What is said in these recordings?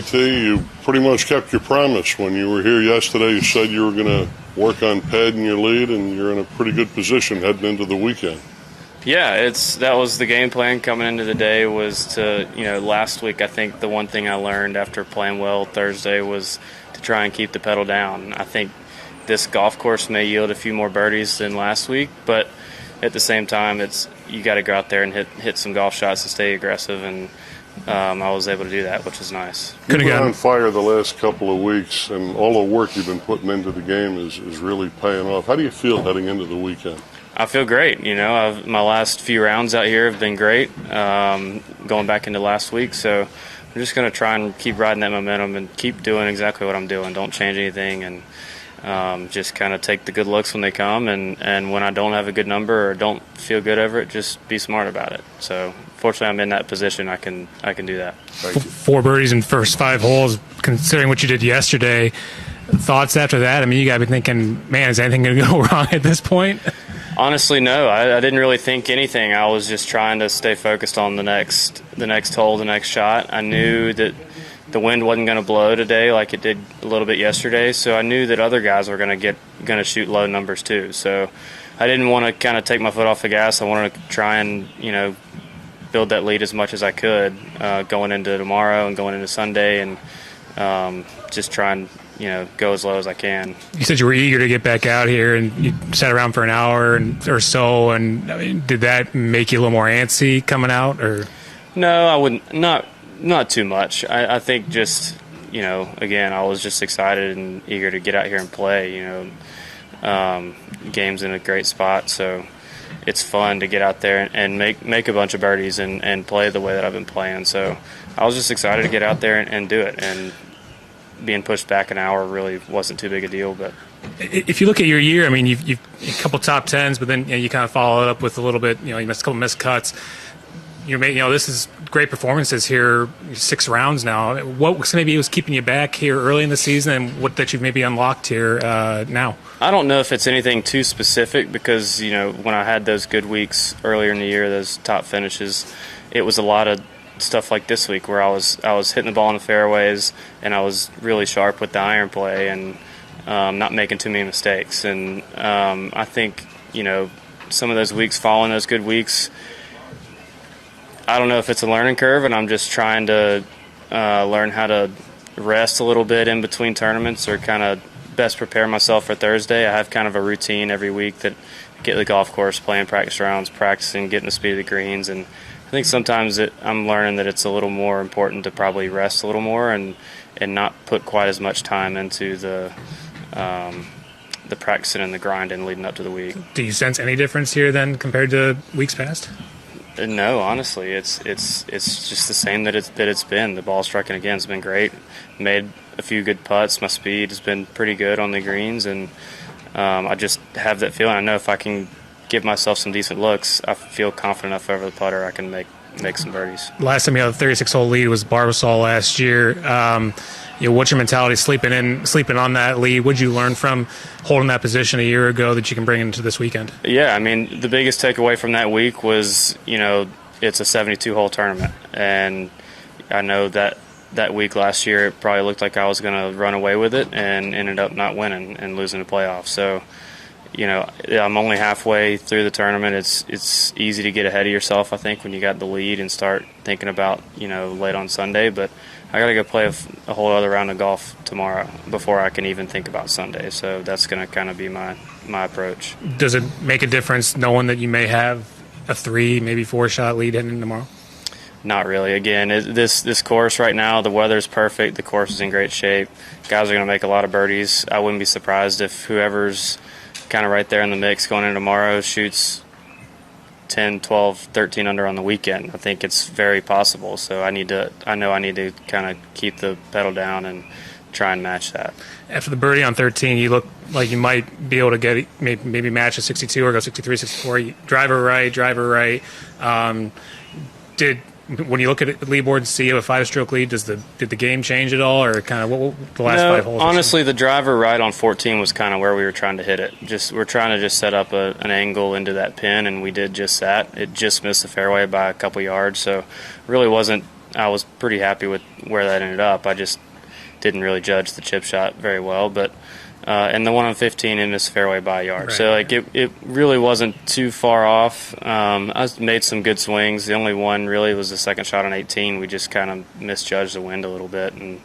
JT, you pretty much kept your promise. When you were here yesterday, you said you were going to work on padding your lead, and you're in a pretty good position heading into the weekend. Yeah, that was the game plan coming into the day. Was to, last week I think the one thing I learned after playing well Thursday was to try and keep the pedal down. I think this golf course may yield a few more birdies than last week, but at the same time, you got to go out there and hit some golf shots and stay aggressive, and I was able to do that, which is nice. You've been on fire the last couple of weeks, and all the work you've been putting into the game is really paying off. How do you feel heading into the weekend? I feel great. My last few rounds out here have been great, going back into last week. So I'm just going to try and keep riding that momentum and keep doing exactly what I'm doing. Don't change anything, and just kind of take the good looks when they come. And when I don't have a good number or don't feel good over it, just be smart about it. So fortunately, I'm in that position. I can do that. 4 birdies in the first 5 holes, considering what you did yesterday. Thoughts after that? I mean, you got to be thinking, man, is anything going to go wrong at this point? Honestly, no. I didn't really think anything. I was just trying to stay focused on the next hole, the next shot. I knew that the wind wasn't going to blow today like it did a little bit yesterday, so I knew that other guys were going to shoot low numbers too. So I didn't want to kind of take my foot off the gas. I wanted to try and build that lead as much as I could going into tomorrow and going into Sunday, and just try and go as low as I can. You said you were eager to get back out here, and you sat around for an hour or so. And I mean, did that make you a little more antsy coming out, or? No, I wouldn't. Not too much. I think just again, I was just excited and eager to get out here and play. Game's in a great spot, so it's fun to get out there and make a bunch of birdies and play the way that I've been playing. So I was just excited to get out there and do it. And being pushed back an hour really wasn't too big a deal. But if you look at your year, I mean, you've a couple top tens, but then you kind of follow it up with a little bit. You missed a couple missed cuts. This is great performances here, 6 rounds now. What maybe was keeping you back here early in the season, and what that you've maybe unlocked here now? I don't know if it's anything too specific, because when I had those good weeks earlier in the year, those top finishes, it was a lot of stuff like this week where I was hitting the ball in the fairways, and I was really sharp with the iron play and not making too many mistakes. And I think some of those weeks following those good weeks, I don't know if it's a learning curve, and I'm just trying to learn how to rest a little bit in between tournaments, or kind of best prepare myself for Thursday. I have kind of a routine every week that I get to the golf course, playing practice rounds, practicing, getting the speed of the greens, and I think sometimes I'm learning that it's a little more important to probably rest a little more and not put quite as much time into the practicing and the grinding leading up to the week. Do you sense any difference here then compared to weeks past? No, honestly, it's just the same that it's been. The ball striking again has been great. Made a few good putts. My speed has been pretty good on the greens, and I just have that feeling. I know if I can give myself some decent looks, I feel confident enough over the putter I can make some birdies. Last time you had a 36-hole lead was Barbasol last year. What's your mentality sleeping on that lead? What'd you learn from holding that position a year ago that you can bring into this weekend? Yeah, I mean, the biggest takeaway from that week was, it's a 72-hole tournament. And I know that week last year it probably looked like I was going to run away with it and ended up not winning and losing the playoffs. So, I'm only halfway through the tournament. It's easy to get ahead of yourself, I think, when you got the lead and start thinking about, late on Sunday. But I got to go play a whole other round of golf tomorrow before I can even think about Sunday. So that's going to kind of be my approach. Does it make a difference knowing that you may have a 3, maybe 4-shot lead heading tomorrow? Not really. Again, this course right now, the weather's perfect. The course is in great shape. Guys are going to make a lot of birdies. I wouldn't be surprised if whoever's kind of right there in the mix going into tomorrow shoots 10, 12, 13 under on the weekend. I think it's very possible. So I know I need to kind of keep the pedal down and try and match that. After the birdie on 13, you look like you might be able to get maybe match a 62 or go 63, 64. Driver right. When you look at the leaderboard and see you have a 5-stroke lead, did the game change at all, or kind of what the last 5 holes? Honestly, the driver right on 14 was kind of where we were trying to hit it. We're trying to set up an angle into that pin, and we did just that. It just missed the fairway by a couple yards, so really wasn't I was pretty happy with where that ended up. I just didn't really judge the chip shot very well, but and the one on 15 in this fairway by a yard. Right. So like it really wasn't too far off. I made some good swings. The only one really was the second shot on 18. We just kind of misjudged the wind a little bit. And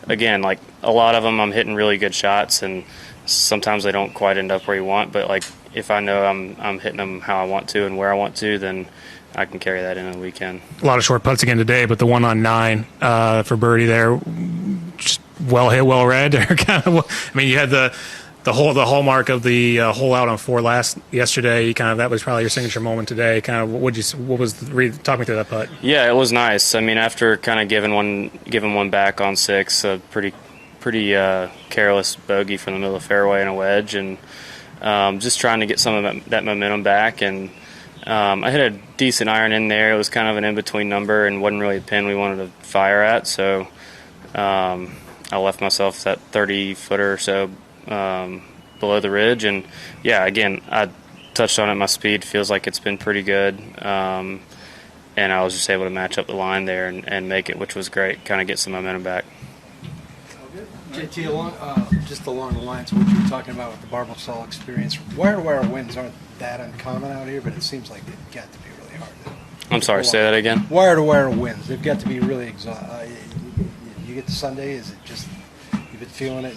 again, like a lot of them, I'm hitting really good shots, and sometimes they don't quite end up where you want. But like if I know I'm hitting them how I want to and where I want to, then I can carry that in the weekend. A lot of short putts again today, but the one on 9 for birdie there, just well hit, well read. Kind of, I mean, you had the hallmark of the hole out on 4 yesterday. That was probably your signature moment today. Kind of, talk me through that putt? Yeah, it was nice. I mean, after kind of giving one back on 6, a pretty careless bogey from the middle of the fairway and a wedge, and just trying to get some of that momentum back. And I hit a decent iron in there. It was kind of an in-between number and wasn't really a pin we wanted to fire at, so I left myself that 30-footer or so below the ridge. And, yeah, again, I touched on it. My speed feels like it's been pretty good, and I was just able to match up the line there and make it, which was great, kind of get some momentum back. JT, just along the lines of what you were talking about with the Barbasol experience, wire-to-wire wins aren't that uncommon out here, but it seems like they've got to be really hard. I'm sorry, say that again? Wire-to-wire wins, they've got to be really you get to Sunday, is it just you've been feeling it,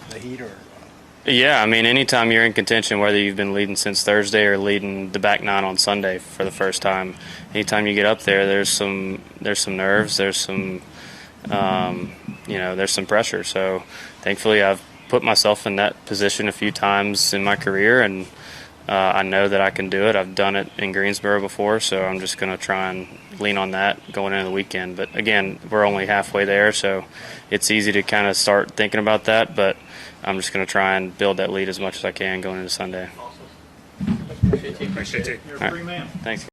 the heat, or? Yeah, I mean, anytime you're in contention, whether you've been leading since Thursday or leading the back 9 on Sunday for the first time, anytime you get up there, there's some nerves, there's some there's some pressure. So thankfully I've put myself in that position a few times in my career, and I know that I can do it. I've done it in Greensboro before, so I'm just going to try and lean on that going into the weekend. But again, we're only halfway there, so it's easy to kind of start thinking about that, but I'm just going to try and build that lead as much as I can going into Sunday. Thanks, JT. All right. Thanks.